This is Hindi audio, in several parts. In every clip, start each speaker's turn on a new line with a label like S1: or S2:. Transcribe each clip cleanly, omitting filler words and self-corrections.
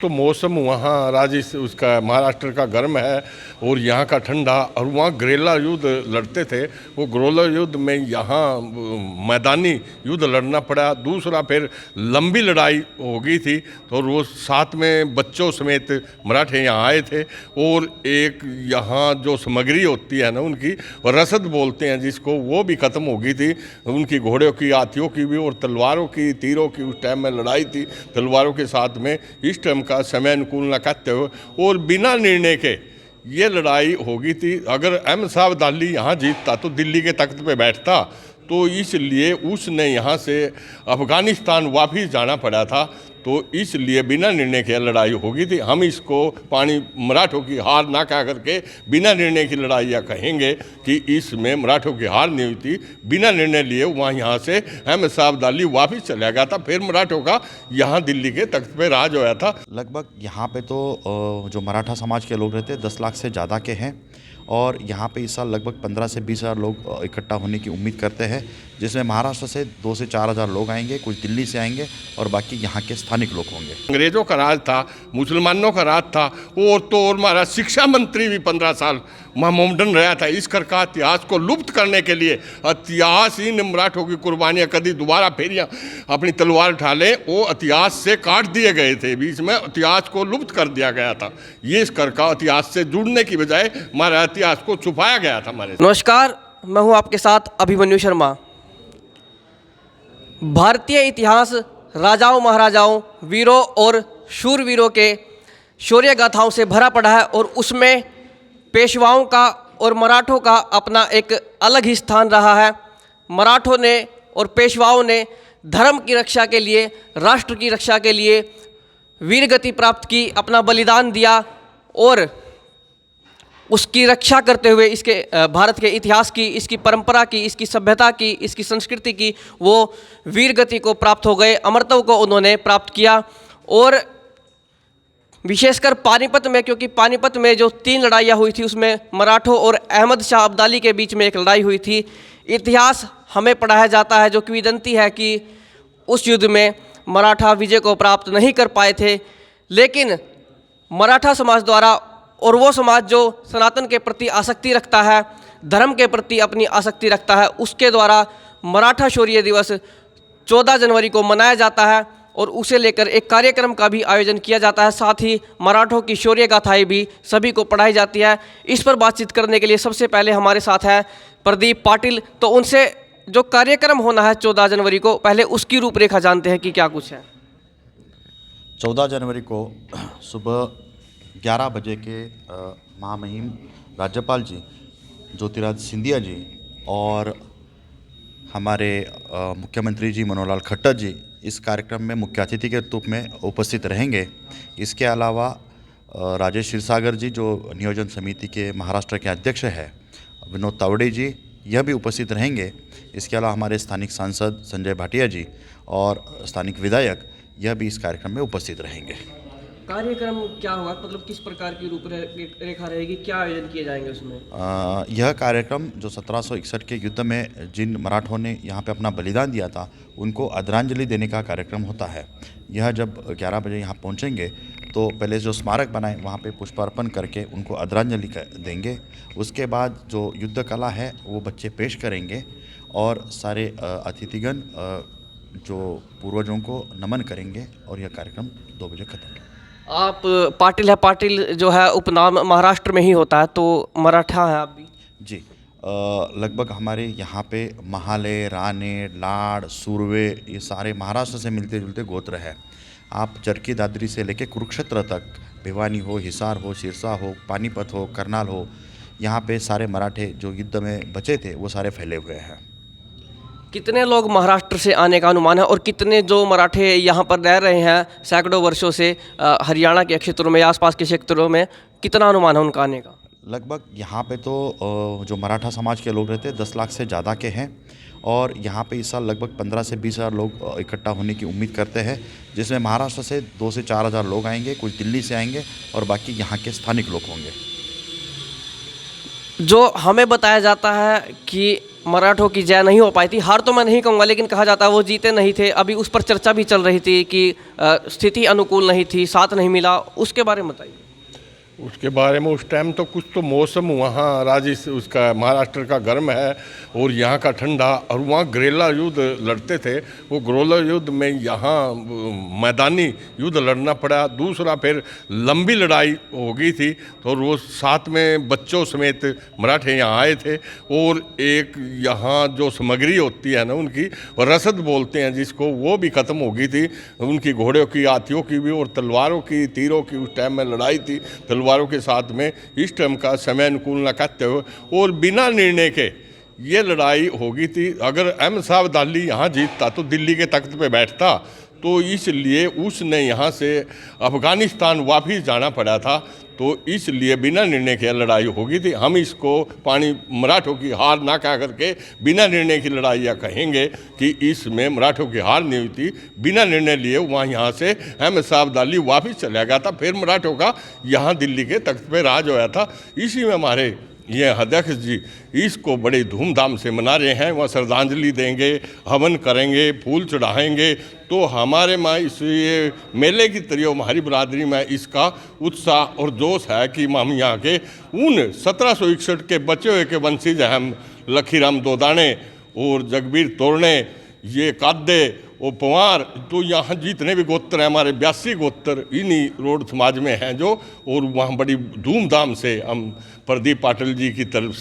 S1: तो मौसम वहाँ राजस्थान उसका महाराष्ट्र का गर्म है और यहाँ का ठंडा, और वहाँ गुरिल्ला युद्ध लड़ते थे। वो गुरिल्ला युद्ध में यहाँ मैदानी युद्ध लड़ना पड़ा। दूसरा फिर लंबी लड़ाई हो गई थी, तो वो साथ में बच्चों समेत मराठे यहाँ आए थे। और एक यहाँ जो सामग्री होती है ना उनकी, रसद बोलते हैं जिसको, वो भी ख़त्म हो गई थी। उनकी घोड़ों की, हाथियों की भी और तलवारों की, तीरों की उस टाइम में लड़ाई थी तलवारों के साथ में। इस टाइम का समय अनुकूल न कहते हुए और बिना निर्णय के ये लड़ाई हो गई थी। अगर अहमद शाह अब्दाली यहाँ जीतता तो दिल्ली के तख्त पे बैठता, तो इसलिए उसने यहाँ से अफ़गानिस्तान वापस जाना पड़ा था। तो इसलिए बिना निर्णय के लड़ाई हो गई थी। हम इसको पानी मराठों की हार ना कह करके बिना निर्णय की लड़ाई या कहेंगे कि इसमें मराठों की हार नहीं हुई थी। बिना निर्णय लिए वहाँ यहाँ से अहमद शाह अब्दाली वापस चला गया था, फिर मराठों का यहाँ दिल्ली के तख्त पे राज होया था।
S2: लगभग यहाँ पे तो जो मराठा समाज के लोग रहते हैं 10 लाख से ज़्यादा के हैं, और यहाँ पे इस साल लगभग 15 से 20 हज़ार लोग इकट्ठा होने की उम्मीद करते हैं, जिसमें महाराष्ट्र से 2 से 4 हज़ार लोग आएंगे, कुछ दिल्ली से आएंगे और बाकी यहाँ के स्थानिक लोग होंगे।
S1: अंग्रेज़ों का राज था, मुसलमानों का राज था, और तो और हमारा शिक्षा मंत्री भी 15 साल मोमडन रहा था। इस कर का इतिहास को लुप्त करने के लिए इतिहास इन मराठों की कुर्बानियाँ कभी दोबारा फिर अपनी तलवार उठा लें, वो इतिहास से काट दिए गए थे, बीच में इतिहास को लुप्त कर दिया गया था। ये इस कर का इतिहास से जुड़ने की बजाय हमारा इतिहास को छुपाया गया था हमारे।
S3: नमस्कार, मैं हूं आपके साथ अभिमन्यु शर्मा। भारतीय इतिहास राजाओं, महाराजाओं, वीरों और शूरवीरों के शौर्य गाथाओं से भरा पड़ा है, और उसमें पेशवाओं का और मराठों का अपना एक अलग ही स्थान रहा है। मराठों ने और पेशवाओं ने धर्म की रक्षा के लिए, राष्ट्र की रक्षा के लिए वीरगति प्राप्त की, अपना बलिदान दिया, और उसकी रक्षा करते हुए इसके भारत के इतिहास की, इसकी परंपरा की, इसकी सभ्यता की, इसकी संस्कृति की वो वीरगति को प्राप्त हो गए, अमरत्व को उन्होंने प्राप्त किया। और विशेषकर पानीपत में, क्योंकि पानीपत में जो 3 लड़ाइयाँ हुई थी उसमें मराठों और अहमद शाह अब्दाली के बीच में एक लड़ाई हुई थी। इतिहास हमें पढ़ाया जाता है, जो किंवदंती है कि उस युद्ध में मराठा विजय को प्राप्त नहीं कर पाए थे, लेकिन मराठा समाज द्वारा, और वो समाज जो सनातन के प्रति आसक्ति रखता है, धर्म के प्रति अपनी आसक्ति रखता है, उसके द्वारा मराठा शौर्य दिवस 14 जनवरी को मनाया जाता है, और उसे लेकर एक कार्यक्रम का भी आयोजन किया जाता है। साथ ही मराठों की शौर्य गाथाएँ भी सभी को पढ़ाई जाती है। इस पर बातचीत करने के लिए सबसे पहले हमारे साथ है प्रदीप पाटिल। तो उनसे जो कार्यक्रम होना है 14 जनवरी को, पहले उसकी रूपरेखा जानते हैं कि क्या कुछ है।
S2: 14 जनवरी को सुबह 11 बजे के महामहिम राज्यपाल जी ज्योतिरादित्य सिंधिया जी और हमारे मुख्यमंत्री जी मनोहर लाल खट्टर जी इस कार्यक्रम में मुख्य अतिथि के रूप में उपस्थित रहेंगे। इसके अलावा राजेश क्षीरसागर जी जो नियोजन समिति के महाराष्ट्र के अध्यक्ष हैं, विनोद तावड़े जी, यह भी उपस्थित रहेंगे। इसके अलावा हमारे स्थानिक सांसद संजय भाटिया जी और स्थानिक विधायक यह भी इस कार्यक्रम में उपस्थित रहेंगे।
S3: कार्यक्रम क्या होगा, मतलब किस प्रकार की रूपरेखा रहेगी, क्या आयोजन किए जाएंगे उसमें?
S2: यह कार्यक्रम जो 1761 के युद्ध में जिन मराठों ने यहाँ पे अपना बलिदान दिया था, उनको आदरांजलि देने का कार्यक्रम होता है। यह जब 11 बजे यहाँ पहुँचेंगे तो पहले जो स्मारक बनाए वहाँ पे पुष्पार्पण करके उनको आदरांजलि देंगे। उसके बाद जो युद्ध कला है वो बच्चे पेश करेंगे, और सारे अतिथिगण जो पूर्वजों को नमन करेंगे, और यह कार्यक्रम 2 बजे खत्म।
S3: आप पाटिल है, पाटिल जो है उपनाम महाराष्ट्र में ही होता है, तो मराठा है आप भी?
S2: जी, लगभग हमारे यहाँ पे महाले, राणे, लाड़, सुरवे, ये सारे महाराष्ट्र से मिलते जुलते गोत्र है। आप चरखी दादरी से लेके कुरुक्षेत्र तक, भिवानी हो, हिसार हो, सिरसा हो, पानीपत हो, करनाल हो, यहाँ पे सारे मराठे जो युद्ध में बचे थे वो सारे फैले हुए हैं।
S3: कितने लोग महाराष्ट्र से आने का अनुमान है, और कितने जो मराठे यहाँ पर रह रहे हैं सैकड़ों वर्षों से हरियाणा के क्षेत्रों में, आसपास के क्षेत्रों में, कितना अनुमान है उनका आने का?
S2: लगभग यहाँ पे तो जो मराठा समाज के लोग रहते हैं 10 लाख से ज़्यादा के हैं, और यहाँ पे इस साल लगभग 15 से 20 हज़ार लोग इकट्ठा होने की उम्मीद करते हैं, जिसमें महाराष्ट्र से 2 से 4 हज़ार लोग आएंगे, कुछ दिल्ली से आएंगे और बाकी यहाँ के स्थानिक लोग होंगे।
S3: जो हमें बताया जाता है कि मराठों की जय नहीं हो पाई थी, हार तो मैं नहीं कहूँगा, लेकिन कहा जाता है वो जीते नहीं थे। अभी उस पर चर्चा भी चल रही थी कि स्थिति अनुकूल नहीं थी, साथ नहीं मिला, उसके बारे में बताइए।
S1: उसके बारे में उस टाइम तो कुछ तो मौसम वहाँ उसका महाराष्ट्र का गर्म है और यहाँ का ठंडा, और वहाँ गेरिल्ला युद्ध लड़ते थे। वो गेरिल्ला युद्ध में यहाँ मैदानी युद्ध लड़ना पड़ा। दूसरा फिर लंबी लड़ाई हो गई थी, तो वो साथ में बच्चों समेत मराठे यहाँ आए थे। और एक यहाँ जो सामग्री होती है ना उनकी, रसद बोलते हैं जिसको, वो भी ख़त्म हो गई थी। उनकी घोड़ों की, हाथियों की भी, और तलवारों की, तीरों की उस टाइम में लड़ाई थी तलवारों के साथ में। इस टाइम का समय अनुकूल न कहते हुए और बिना निर्णय के ये लड़ाई हो गई थी। अगर अहमद शाह अब्दाली यहाँ जीतता तो दिल्ली के तख्त पे बैठता, तो इसलिए उसने यहाँ से अफ़गानिस्तान वापस जाना पड़ा था। तो इसलिए बिना निर्णय के लड़ाई हो गई थी। हम इसको मराठों की हार ना कह करके बिना निर्णय की लड़ाई या कहेंगे कि इसमें मराठों की हार नहीं हुई थी। बिना निर्णय लिए वहाँ यहाँ से अहमद शाह अब्दाली वापस चला गया था, फिर मराठों का यहाँ दिल्ली के तख्त पे राज होया था। इसी में हमारे ये अध्यक्ष जी इसको बड़े धूमधाम से मना रहे हैं। वहाँ श्रद्धांजलि देंगे, हवन करेंगे, फूल चढ़ाएंगे। तो हमारे में इस ये मेले की तरह हमारी बरादरी में इसका उत्साह और जोश है कि हम यहाँ के उन 1761 के बचे हुए के वंशज हम लखीराम दोदाने और जगबीर तोरणे, ये कादे और पवार, तो यहाँ जितने भी गोत्र हैं हमारे 82 गोत्र इन्हीं रोड समाज में हैं जो, और वहाँ बड़ी धूमधाम से हम प्रदीप पाटिल जी की तरफ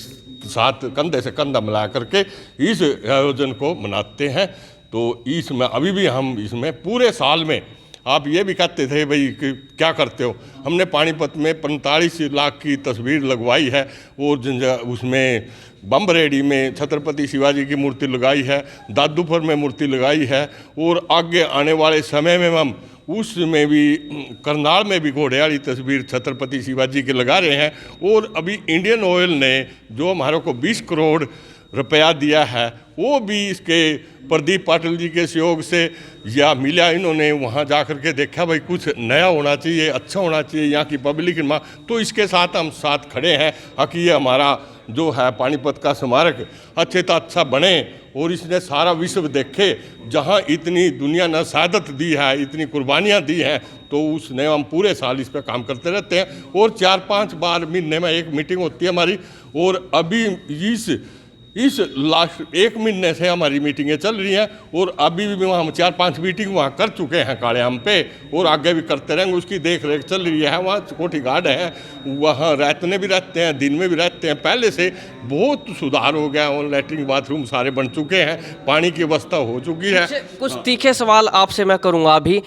S1: साथ कंधे से कंधा मिला करके इस आयोजन को मनाते हैं। तो इसमें अभी भी हम इसमें पूरे साल में, आप ये भी कहते थे भाई कि क्या करते हो, हमने पानीपत में 45 लाख की तस्वीर लगवाई है, और उसमें बम्बरेडी में छत्रपति शिवाजी की मूर्ति लगाई है, दादूपुर में मूर्ति लगाई है, और आगे आने वाले समय में हम उसमें भी करनाल में भी घोड़े वाली तस्वीर छत्रपति शिवाजी की लगा रहे हैं। और अभी इंडियन ऑयल ने जो हमारे को 20 करोड़ रुपया दिया है, वो भी इसके प्रदीप पाटिल जी के सहयोग से या मिला। इन्होंने वहाँ जा कर के देखा भाई कुछ नया होना चाहिए, अच्छा होना चाहिए यहाँ की पब्लिक में, तो इसके साथ हम साथ खड़े हैं कि ये हमारा जो है पानीपत का स्मारक अच्छे तो अच्छा बने और इसने सारा विश्व देखे। जहाँ इतनी दुनिया ने शहादत दी है, इतनी कुर्बानियाँ दी हैं, तो उसने हम पूरे साल इस पर काम करते रहते हैं। और 4-5 बार महीने में एक मीटिंग होती है हमारी, और अभी इस लास्ट 1 महीने से हमारी मीटिंगें चल रही हैं, और अभी भी हम 4-5 मीटिंग वहाँ कर चुके हैं काले आम पे, और आगे भी करते रहेंगे। उसकी देख रेख चल रही है। वहाँ सिक्योरिटी गार्ड है, वहाँ रातने भी रहते हैं, दिन में भी रहते हैं। पहले से बहुत सुधार हो गया, और लैट्रिन बाथरूम सारे बन चुके हैं, पानी की व्यवस्था हो चुकी है।
S3: कुछ तीखे सवाल आपसे मैं करूँगा अभी।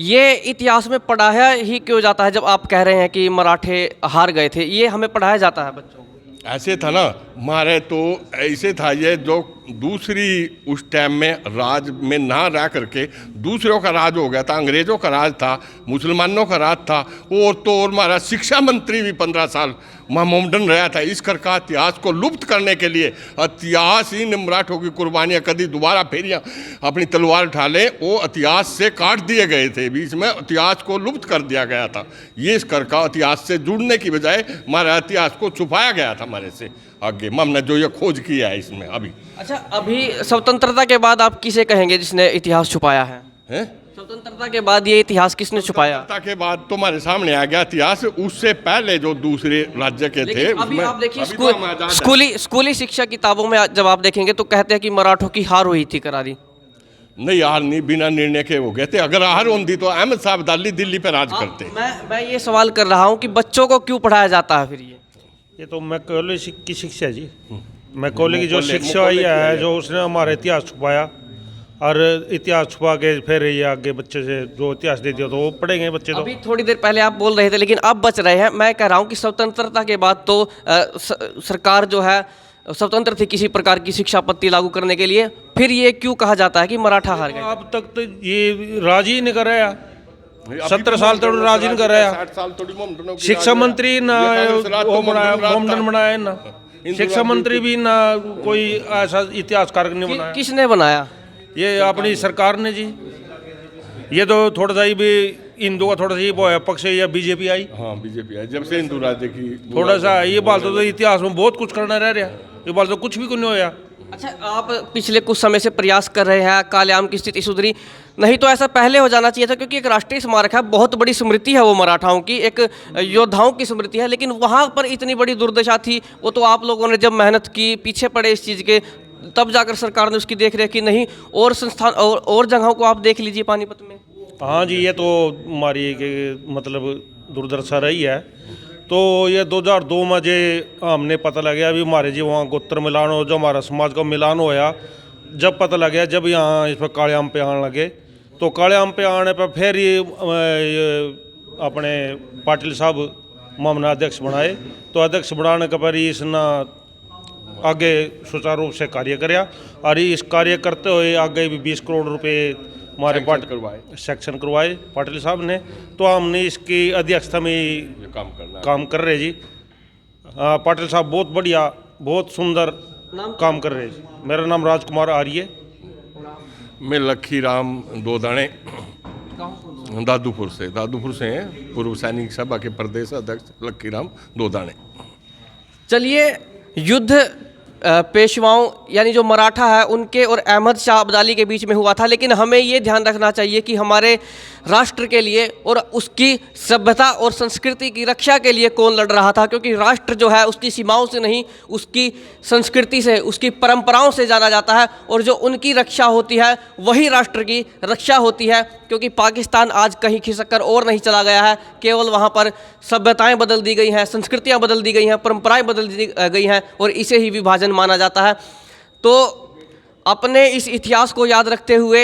S3: ये इतिहास में पढ़ाया ही क्यों जाता है जब आप कह रहे हैं कि मराठे हार गए थे? ये हमें पढ़ाया जाता है बच्चों को?
S1: ऐसे था ना हमारे, तो ऐसे था ये जो दूसरी उस टाइम में राज में ना रह करके दूसरों का राज हो गया था, अंग्रेज़ों का राज था, मुसलमानों का राज था। और तो और हमारा शिक्षा मंत्री भी 15 साल मोमडन रहा था। इस कर का इतिहास को लुप्त करने के लिए, इतिहास इन मराठों की कुर्बानियाँ कभी दोबारा फिर अपनी तलवार उठा लें, वो इतिहास से काट दिए गए थे, बीच में इतिहास को लुप्त कर दिया गया था। ये इस कर का इतिहास से जुड़ने की बजाय हमारा इतिहास को छुपाया गया था हमारे से। आगे हमने जो ये खोज किया है इसमें अभी।
S3: अच्छा, अभी स्वतंत्रता के बाद आप किसे कहेंगे जिसने इतिहास छुपाया है? स्वतंत्रता के बाद ये इतिहास किसने छुपाया?
S1: स्वतंत्रता के बाद तो हमारे सामने आ गया इतिहास। उससे पहले जो दूसरे राज्य के थे,
S3: अभी आप देखिए स्कूली शिक्षा किताबों में जब आप देखेंगे तो कहते हैं कि मराठों की हार हुई थी करारी।
S1: नहीं, हार नहीं, बिना निर्णय के हो गए थे। अगर हार होती तो अहमद शाह अब्दाली दिल्ली पे राज करते।
S3: मैं ये सवाल कर रहा हूँ कि बच्चों को क्यों पढ़ाया जाता है फिर
S4: ये तो मैं कॉलेज की शिक्षा जी, मैं कॉलेज की जो शिक्षा आई है, जो उसने हमारा इतिहास छुपाया, और इतिहास छुपा के फिर ये आगे बच्चे से जो इतिहास दे दिया तो वो पढ़ेंगे बच्चे। तो
S3: अभी थोड़ी देर पहले आप बोल रहे थे लेकिन अब बच रहे हैं। मैं कह रहा हूँ कि स्वतंत्रता के बाद तो सरकार जो है स्वतंत्र थी किसी प्रकार की शिक्षा पद्धति लागू करने के लिए, फिर ये क्यों कहा जाता है कि मराठा हार गए?
S4: अब तक तो ये राज ही नहीं कर रहा, 17 साल तक राज नहीं कर रहा। शिक्षा मंत्री ना मोमडन बनाया ना, शिक्षा मंत्री भी ना कोई ऐसा इतिहासकार ने बनाया।
S3: किसने बनाया?
S4: ये अपनी सरकार ने जी। ये तो थोड़ा सा ही भी हिंदू का थोड़ा सा ही वो है पक्ष, या बीजेपी आई।
S1: हाँ, बीजेपी आई जब से हिंदू राज्य की
S4: थोड़ा सा ये बात तो इतिहास में बहुत कुछ करना रह रहा, ये बात तो कुछ भी नहीं होया।
S3: अच्छा, आप पिछले कुछ समय से प्रयास कर रहे हैं काले आम की स्थिति सुधरी, नहीं तो ऐसा पहले हो जाना चाहिए था, क्योंकि एक राष्ट्रीय स्मारक है, बहुत बड़ी स्मृति है वो मराठाओं की, एक योद्धाओं की स्मृति है, लेकिन वहाँ पर इतनी बड़ी दुर्दशा थी। वो तो आप लोगों ने जब मेहनत की, पीछे पड़े इस चीज़ के, तब जाकर सरकार ने उसकी देख रेख की। नहीं, और संस्थान और जगहों को आप देख लीजिए पानीपत में।
S4: हाँ जी, ये तो हमारी मतलब दुर्दशा रही है। तो ये 2002 में जे हमने पता लगा अभी हमारे जी वहाँ गोत्र मिलान हो, जो हमारा समाज का मिलान होया, जब पता लगा, जब यहाँ इस पर काले आम पे आने लगे, तो काले आम पे आने पर फिर ये अपने पाटिल साहब मामला अध्यक्ष बनाए। तो अध्यक्ष बनाने के पर इसने आगे सुचारू रूप से कार्य कराया, और इस कार्य करते हुए आगे भी 20 करोड़ रुपए हमारे सेक्शन करवाए पाटिल साहब ने। तो हमने इसकी अध्यक्षता में काम कर रहे जी। पाटिल साहब बहुत बढ़िया, बहुत सुंदर काम कर रहे जी। मेरा नाम राजकुमार आर्य।
S1: मैं लक्खी राम दोदाणे दादूपुर से हैं, पूर्व सैनिक सभा के प्रदेश अध्यक्ष लक्खी राम दोदाणे।
S3: चलिए, युद्ध पेशवाओं यानी जो मराठा है उनके और अहमद शाह अब्दाली के बीच में हुआ था, लेकिन हमें ये ध्यान रखना चाहिए कि हमारे राष्ट्र के लिए और उसकी सभ्यता और संस्कृति की रक्षा के लिए कौन लड़ रहा था, क्योंकि राष्ट्र जो है उसकी सीमाओं से नहीं, उसकी संस्कृति से, उसकी परंपराओं से जाना जाता है, और जो उनकी रक्षा होती है वही राष्ट्र की रक्षा होती है। क्योंकि पाकिस्तान आज कहीं खिसक कर और नहीं चला गया है, केवल वहाँ पर सभ्यताएं बदल दी गई हैं, संस्कृतियाँ बदल दी गई हैं, परंपराएं बदल दी गई हैं, और इसे ही विभाजन माना जाता है। तो अपने इस इतिहास को याद रखते हुए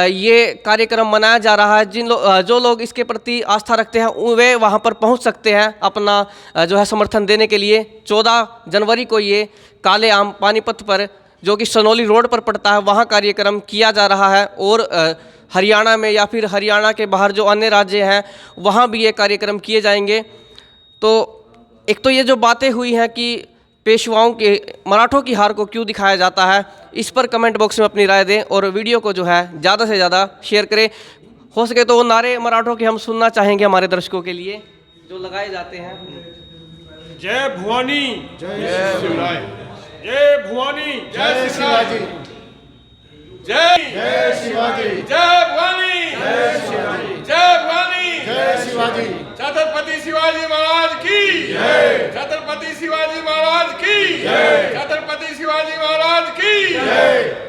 S3: ये कार्यक्रम मनाया जा रहा है। जो लोग इसके प्रति आस्था रखते हैं वे वहाँ पर पहुँच सकते हैं अपना जो है समर्थन देने के लिए। 14 जनवरी को ये काले आम पानीपत पर, जो कि सनौली रोड पर पड़ता है, वहाँ कार्यक्रम किया जा रहा है। और हरियाणा में या फिर हरियाणा के बाहर जो अन्य राज्य हैं वहाँ भी ये कार्यक्रम किए जाएंगे। तो एक तो ये जो बातें हुई हैं कि पेशवाओं के, मराठों की हार को क्यों दिखाया जाता है, इस पर कमेंट बॉक्स में अपनी राय दें, और वीडियो को जो है ज़्यादा से ज़्यादा शेयर करें। हो सके तो वो नारे मराठों के हम सुनना चाहेंगे हमारे दर्शकों के लिए जो लगाए जाते हैं।
S4: जय भवानी, जय शिवराय, जय भवानी, जय शिवाजी,
S5: जय शिवाजी,
S1: जय भवानी,
S5: जय शिवाजी,
S1: जय भवानी,
S5: जय शिवाजी,
S1: छत्रपति शिवाजी महाराज की जय, छत्रपति शिवाजी महाराज की जय, छत्रपति शिवाजी महाराज की जय।